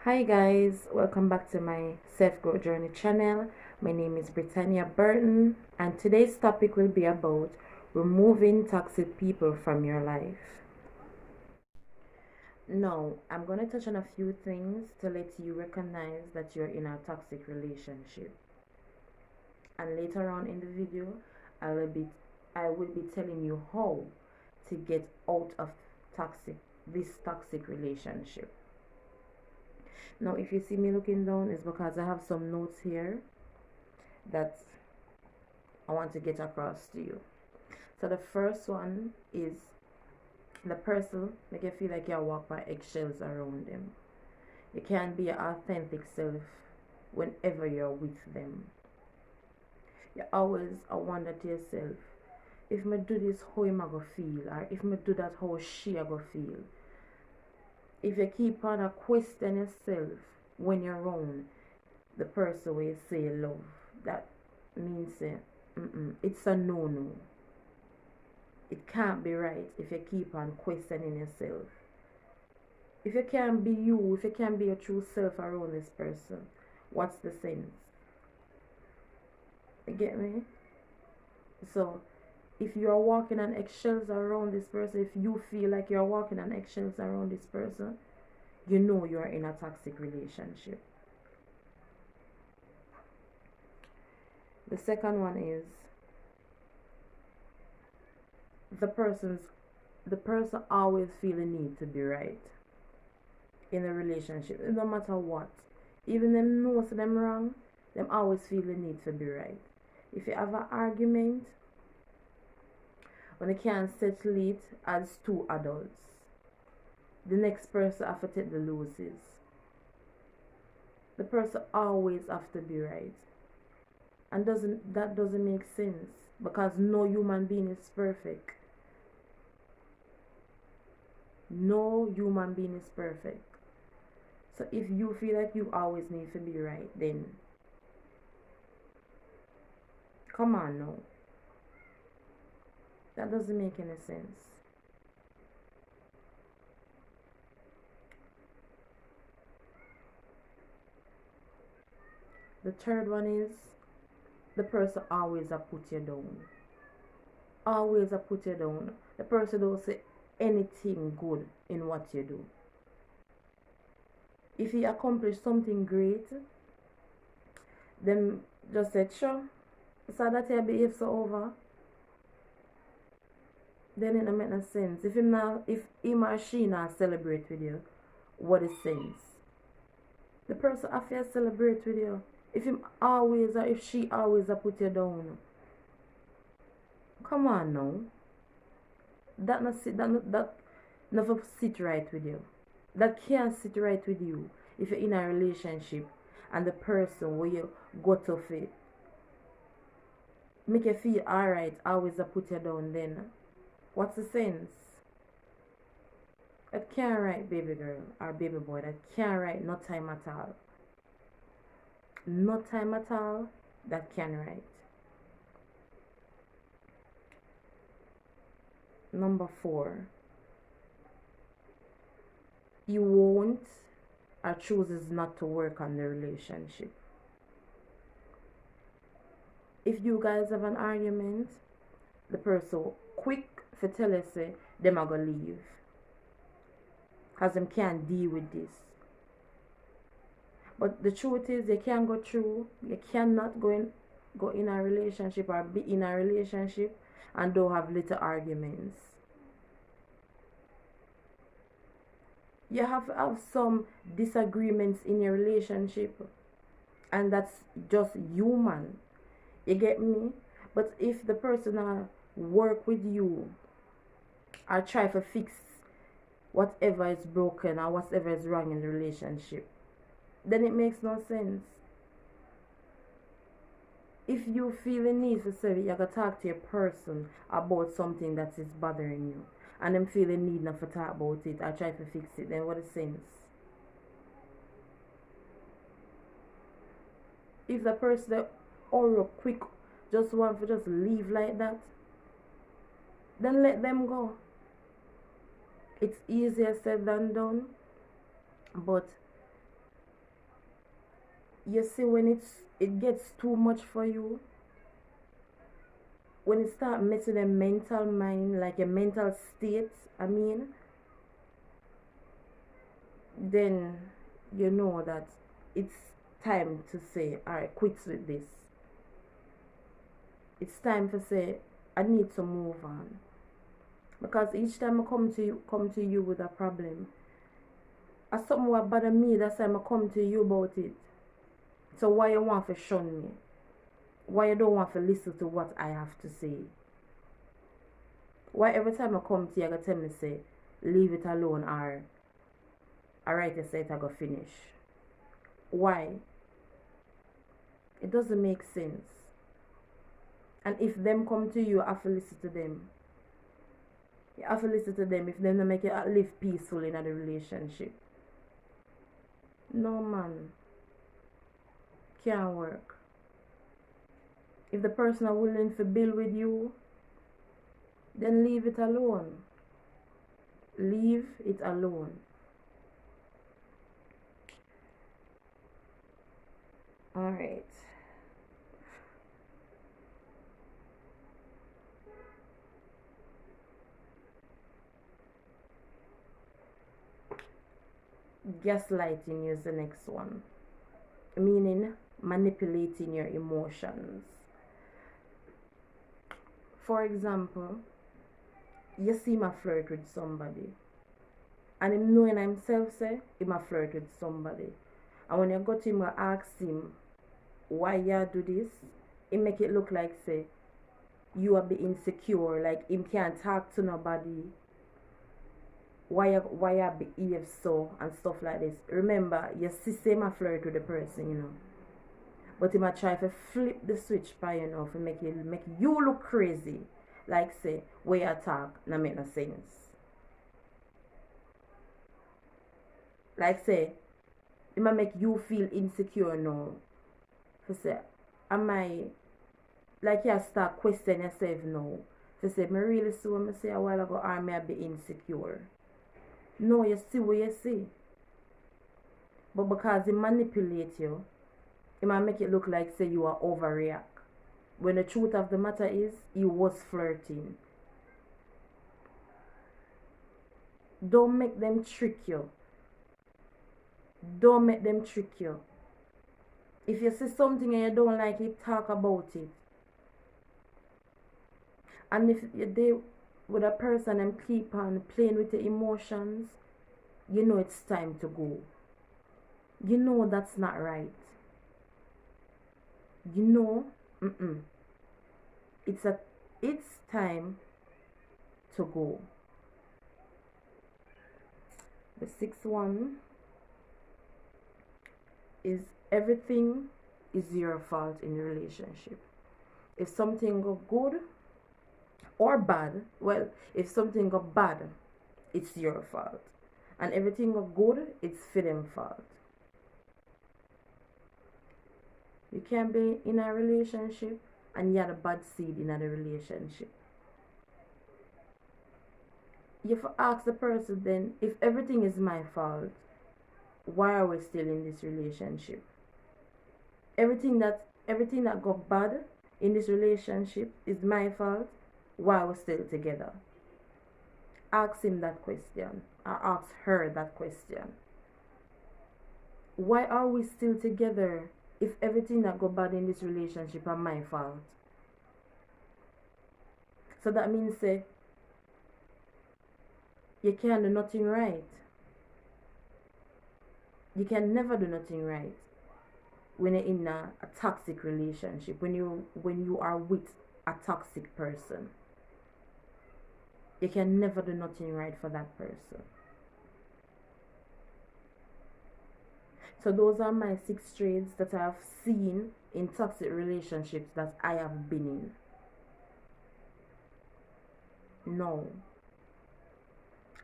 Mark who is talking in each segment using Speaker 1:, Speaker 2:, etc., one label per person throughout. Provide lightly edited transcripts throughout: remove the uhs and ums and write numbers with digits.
Speaker 1: Hi guys, welcome back to my self-growth journey channel. My name is Britannia Burton and today's topic will be about removing toxic people from your life. Now, I'm going to touch on a few things to let you recognize that you're in a toxic relationship. And later on in the video, I will be telling you how to get out of this toxic relationship. Now, if you see me looking down, it's because I have some notes here that I want to get across to you. So the first one is the person make you feel like you walk by eggshells around them. You can't be your authentic self whenever you're with them. You always wonder to yourself, if me do this, how am I gonna feel? Or if me do that, how she a gonna feel? If you keep on a question yourself when you're around the person where you say love, that means it's a no. It can't be right if you keep on questioning yourself. If you can't be you, if you can't be your true self around this person, what's the sense? You get me? So if you're walking on eggshells around this person, if you feel like you're walking on eggshells around this person, you know you're in a toxic relationship. The second one is the person always feel the need to be right in a relationship, no matter what. Even them know so them wrong, them always feel the need to be right. If you have an argument, when they can't settle it as two adults, the next person have to take the losses. The person always have to be right. And that doesn't make sense, because no human being is perfect. No human being is perfect. So if you feel like you always need to be right, then come on now. That doesn't make any sense. The third one is the person always a put you down. Always a put you down. The person don't say anything good in what you do. If you accomplish something great, then just say, sure, so that you behave so over. Then it don't make no sense. If him or she not celebrate with you, what is sense? The person have to celebrate with you. If him always or if she always put you down, come on now. That never sit right with you. That can't sit right with you if you're in a relationship and the person where you got to fit make you feel alright, always put you down, then what's the sense? That can't right, baby girl or baby boy. That can't right, no time at all. No time at all, that can right. Number 4, you won't or chooses not to work on the relationship. If you guys have an argument, the person quick for tell you say them are gonna leave, because them can't deal with this. But the truth is, you can't go through, you cannot go in a relationship or be in a relationship and don't have little arguments. You have to have some disagreements in your relationship, and that's just human. You get me? But if the person work with you or try to fix whatever is broken or whatever is wrong in the relationship, then it makes no sense. If you feel the need to say, you gotta talk to your person about something that is bothering you, and them feel the need not to talk about it or try to fix it, then what is sense? If the person or quick just want to just leave like that, then let them go. It's easier said than done, but You see, when it gets too much for you, when it start messing the mental mind, like your mental state, I mean, then you know that it's time to say, alright, quits with this. It's time to say, I need to move on. Because each time I come to you with a problem, as something what bother me, that's time I come to you about it. So why you want to shun me? Why you don't want to listen to what I have to say? Why every time I come to you, I gotta tell me say, leave it alone, or alright, you say it, I go finish. Why? It doesn't make sense. And if them come to you, you have to listen to them. You have to listen to them if they don't make you live peaceful in a relationship. No, man. Can't work. If the person are willing to build with you, then leave it alone. Leave it alone. Alright. Gaslighting is the next one. Meaning manipulating your emotions. For example, you see him a flirt with somebody, and him knowing himself say him a flirt with somebody, and when you go to him and ask him why you do this, he make it look like say you are be insecure, like him can't talk to nobody, why you behave so and stuff like this. Remember, your sister him a flirt with the person, you know, but he might try to flip the switch by, you know, to make you look crazy. Like say, where you talk, not make no sense. Like say, it might make you feel insecure now. To say, am I, like you start questioning yourself now. To say, me really see what I say a while ago, or may I be insecure? No, you see what you see. But because he manipulate you, it might make it look like say you are overreact. When the truth of the matter is, he was flirting. Don't make them trick you. Don't make them trick you. If you see something and you don't like it, talk about it. And if you're there with a person and keep on playing with the emotions, you know it's time to go. You know that's not right. You know, it's time to go. The sixth one is everything is your fault in a relationship. If something go good or bad, well, if something go bad, it's your fault. And everything go good, it's for them fault. You can't be in a relationship and you had a bad seed in a relationship. You have to ask the person then, if everything is my fault, why are we still in this relationship? Everything that got bad in this relationship is my fault, why are we still together? Ask him that question, or ask her that question. Why are we still together if everything that got bad in this relationship are my fault? So that means say you can't do nothing right. You can never do nothing right when you're in a toxic relationship, when you are with a toxic person. You can never do nothing right for that person. So those are my 6 traits that I have seen in toxic relationships that I have been in. Now,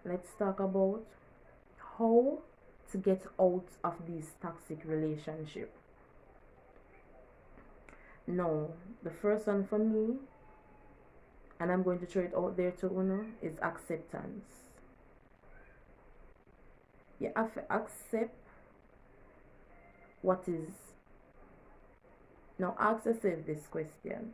Speaker 1: let's talk about how to get out of these toxic relationships. Now, the first one for me, and I'm going to throw it out there to you, is acceptance. You have to accept what is Now ask yourself this question.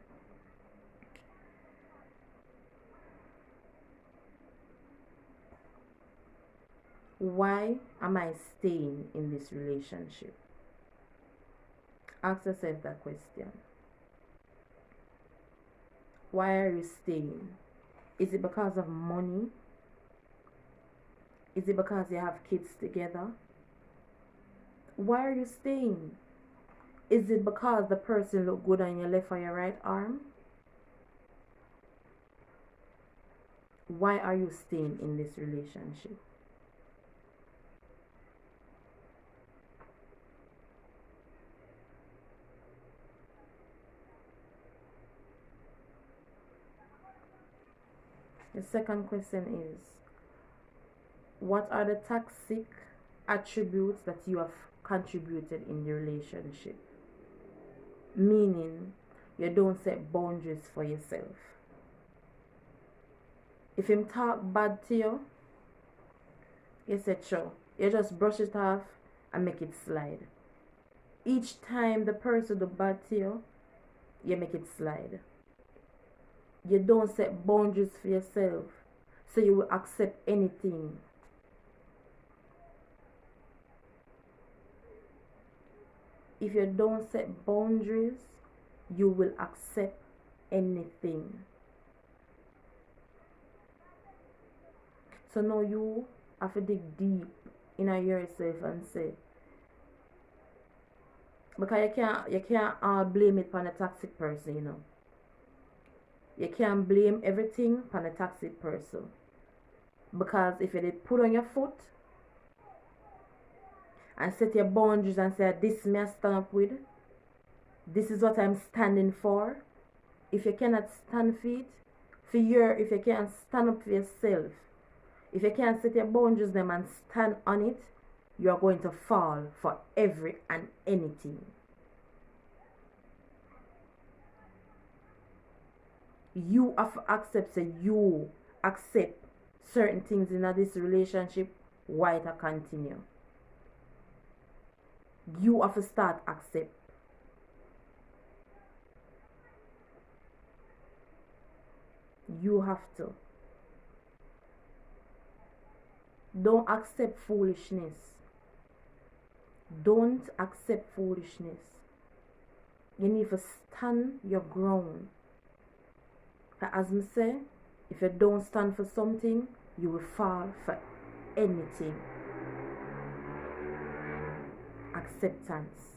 Speaker 1: Why am I staying in this relationship? Ask yourself that question. Why are you staying? Is it because of money? Is it because you have kids together? Why are you staying? Is it because the person look good on your left or your right arm? Why are you staying in this relationship? The second question is, what are the toxic attributes that you have contributed in the relationship? Meaning, you don't set boundaries for yourself. If him talk bad to you, you say sure. You just brush it off and make it slide. Each time the person do bad to you, you make it slide. You don't set boundaries for yourself, so you will accept anything. If you don't set boundaries, you will accept anything. So now you have to dig deep in yourself and say, because you can't all blame it on a toxic person, you know. You can't blame everything on a toxic person. Because if you did put on your foot and set your boundaries and say, this me I stand up with, this is what I'm standing for. If you cannot stand for it, if you can't stand up for yourself, if you can't set your boundaries them and stand on it, you are going to fall for every and anything. You have to accept, so you accept certain things in this relationship, why it continue. You have to start accept. You have to. Don't accept foolishness. Don't accept foolishness. You need to stand your ground. As I say, if you don't stand for something, you will fall for anything. Acceptance.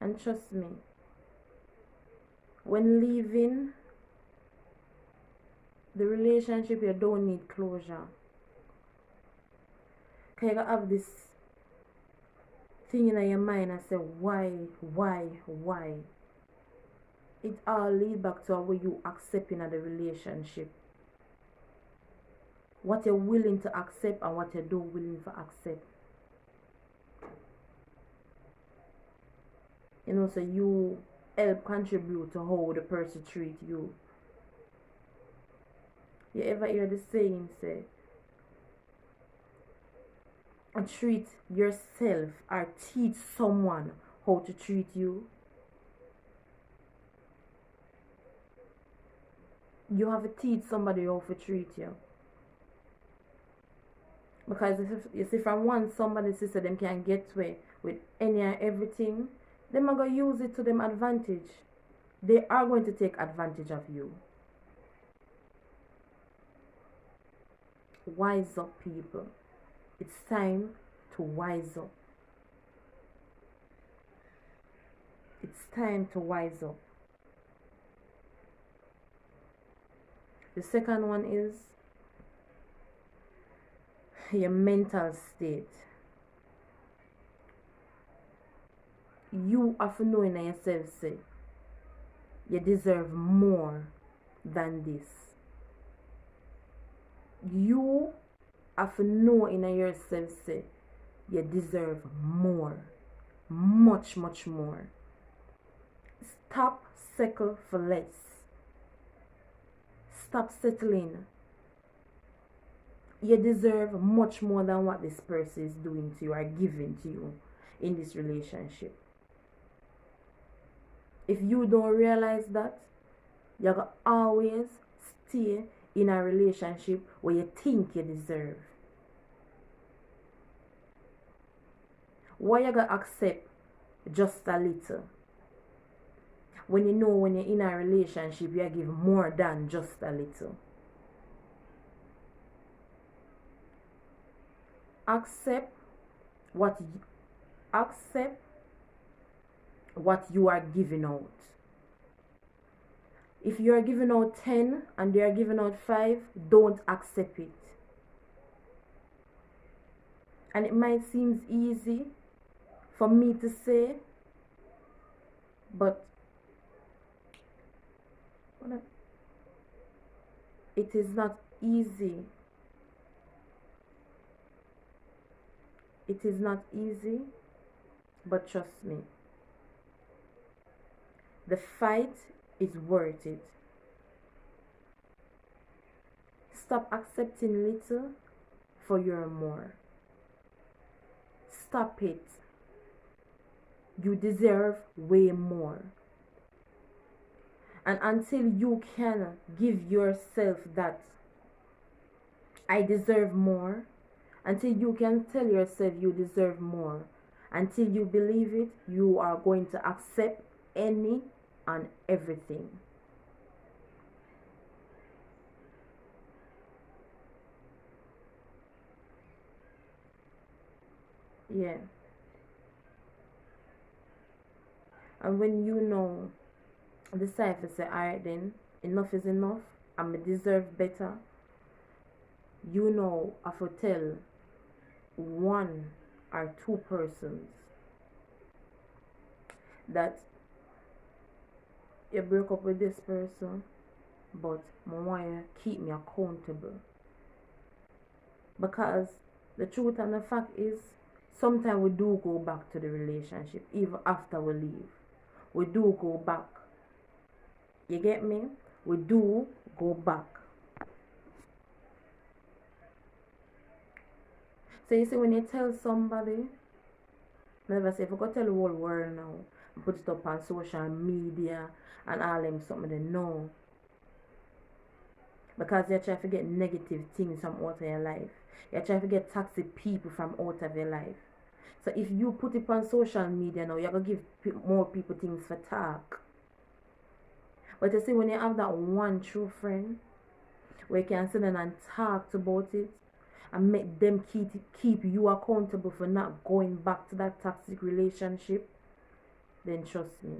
Speaker 1: And trust me, when leaving the relationship, you don't need closure. Because you have this thing in your mind and say, why? It all leads back to how you accept in the relationship. What you're willing to accept and what you don't willing to accept. You know, so you help contribute to how the person treat you. You ever hear the saying say, treat yourself or teach someone how to treat you? You have to teach somebody how to treat you. Because if you see, from once somebody says them can get away with any and everything, them are going to use it to them advantage. They are going to take advantage of you. Wise up, people. It's time to wise up. It's time to wise up. The second one is your mental state. You have to know in yourself, say, you deserve more than this. You have to know in yourself, say, you deserve more. Much more. Stop settle for less. Stop settling. You deserve much more than what this person is doing to you or giving to you. in this relationship. If you don't realize that, you're gonna always stay in a relationship where you think you deserve. Why you gonna accept just a little when you know when you're in a relationship you give more than just a little? Accept what you are giving out. If you are giving out 10 and they are giving out 5, don't accept it. And it might seem easy for me to say, but it is not easy. It is not easy, but trust me, the fight is worth it. Stop accepting little for your more. Stop it. You deserve way more. And until you can give yourself that I deserve more, until you can tell yourself you deserve more, until you believe it, you are going to accept any and everything. Yeah. And when you know, decide to say, alright then, enough is enough, I deserve better, you know, I have to tell one or two persons that you broke up with this person, but I want you to keep me accountable. Because the truth and the fact is, sometimes we do go back to the relationship, even after we leave. We do go back. You get me? We do go back. So you see, when you tell somebody, never say, if you go tell the whole world now, put it up on social media and all them something they know. Because you're trying to get negative things from out of your life. You're trying to get toxic people from out of your life. So if you put it on social media now, you're going to give more people things for talk. But you see, when you have that one true friend, where you can sit down and talk about it, and make them keep you accountable for not going back to that toxic relationship, then trust me,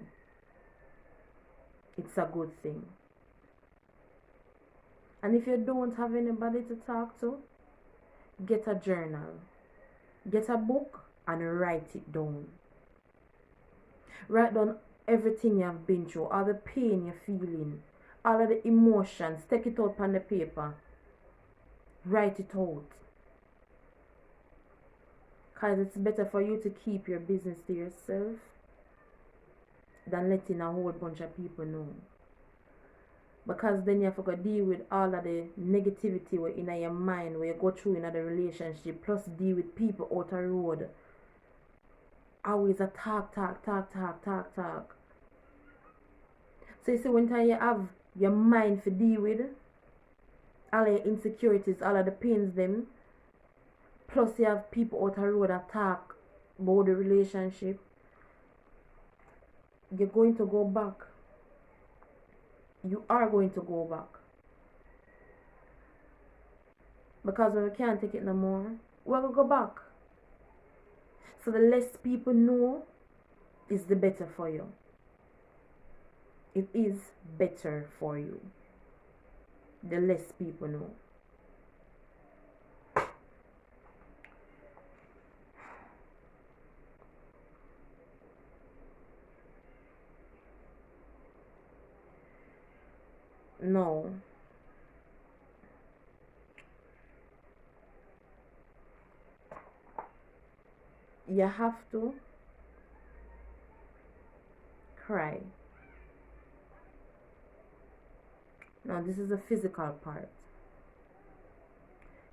Speaker 1: it's a good thing. And if you don't have anybody to talk to, get a journal, get a book, and write it down. Write down everything you have been through, all the pain you're feeling, all of the emotions. Take it out on the paper. Write it out. Because it's better for you to keep your business to yourself than letting a whole bunch of people know. Because then you have to deal with all of the negativity in your mind where you go through in the relationship, plus deal with people out the road. Always a talk. So you see, when you have your mind to deal with all your insecurities, all of the pains them, plus you have people out the road that talk about the relationship, you're going to go back. You are going to go back. Because when we can't take it no more, we're going to go back. So the less people know is the better for you. It is better for you. The less people know. No. You have to cry. Now this is the physical part.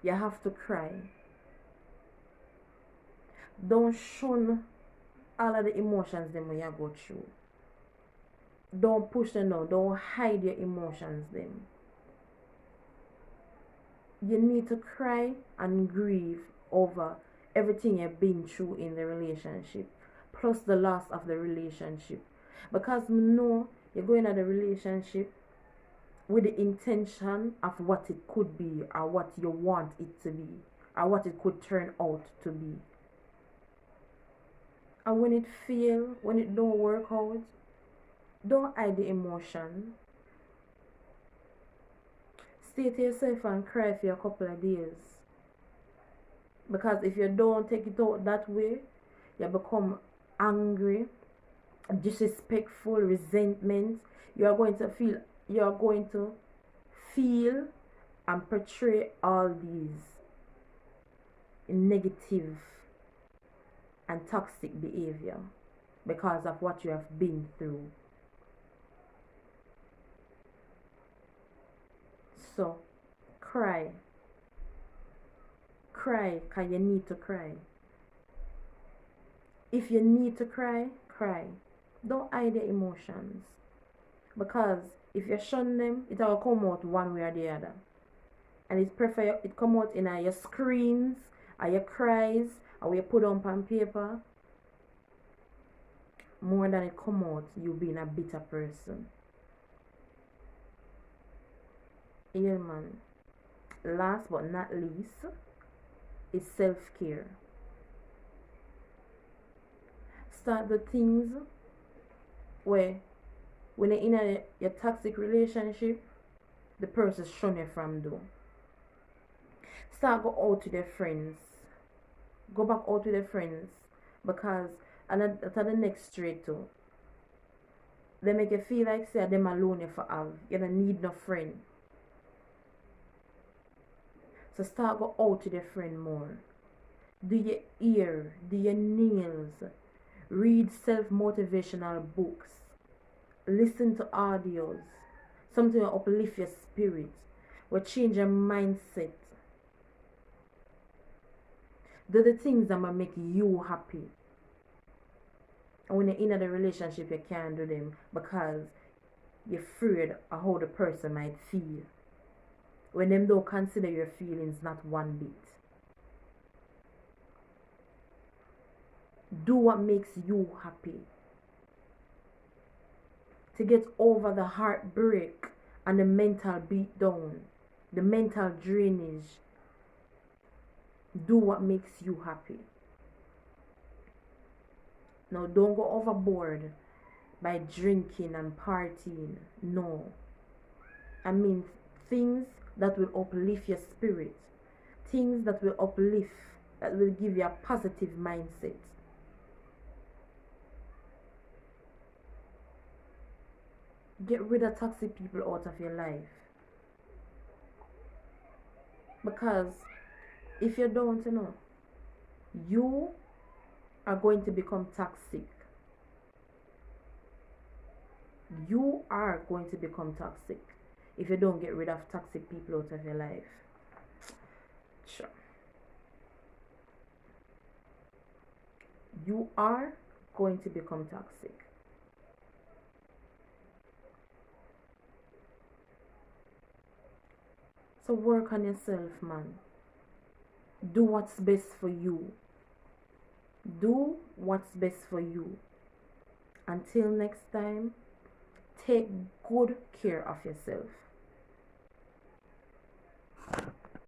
Speaker 1: You have to cry. Don't shun all of the emotions them when you go through. Don't push them down. Don't hide your emotions them. You need to cry and grieve over everything you've been through in the relationship, plus the loss of the relationship. Because you know you're going at the relationship with the intention of what it could be, or what you want it to be, or what it could turn out to be. And when it fails, when it don't work out, don't hide the emotion. Stay to yourself and cry for a couple of days. Because if you don't take it out that way, you become angry, disrespectful, resentment. You are going to feel and portray all these negative and toxic behavior because of what you have been through. So cry because you need to cry. If you need to cry, cry. Don't hide the emotions, because if you shun them, it will come out one way or the other. And it's prefer it come out in your screams, or your cries, or you put on paper, more than it come out you being a bitter person. Yeah, man. Last but not least is self-care. Start the things where when you're in your toxic relationship, the person shun you from do. Start go out with your friends. Go back out with your friends, because and that's the next straight too. They make you feel like say them alone you for have. You don't need no friend. So start go out with your friend more. Do your ear, do your nails, read self-motivational books, listen to audios, something will uplift your spirit, will change your mindset. Do the things that will make you happy. And when you're in a relationship, you can't do them because you're afraid of how the person might feel. When them don't consider your feelings not one bit. Do what makes you happy. To get over the heartbreak and the mental beatdown, the mental drainage, do what makes you happy. Now, don't go overboard by drinking and partying. No. I mean, things that will uplift your spirit. Things that will uplift, that will give you a positive mindset. Get rid of toxic people out of your life. Because if you don't know, you are going to become toxic. You are going to become toxic if you don't get rid of toxic people out of your life. Sure. You are going to become toxic. So work on yourself, man. Do what's best for you. Do what's best for you. Until next time, take good care of yourself.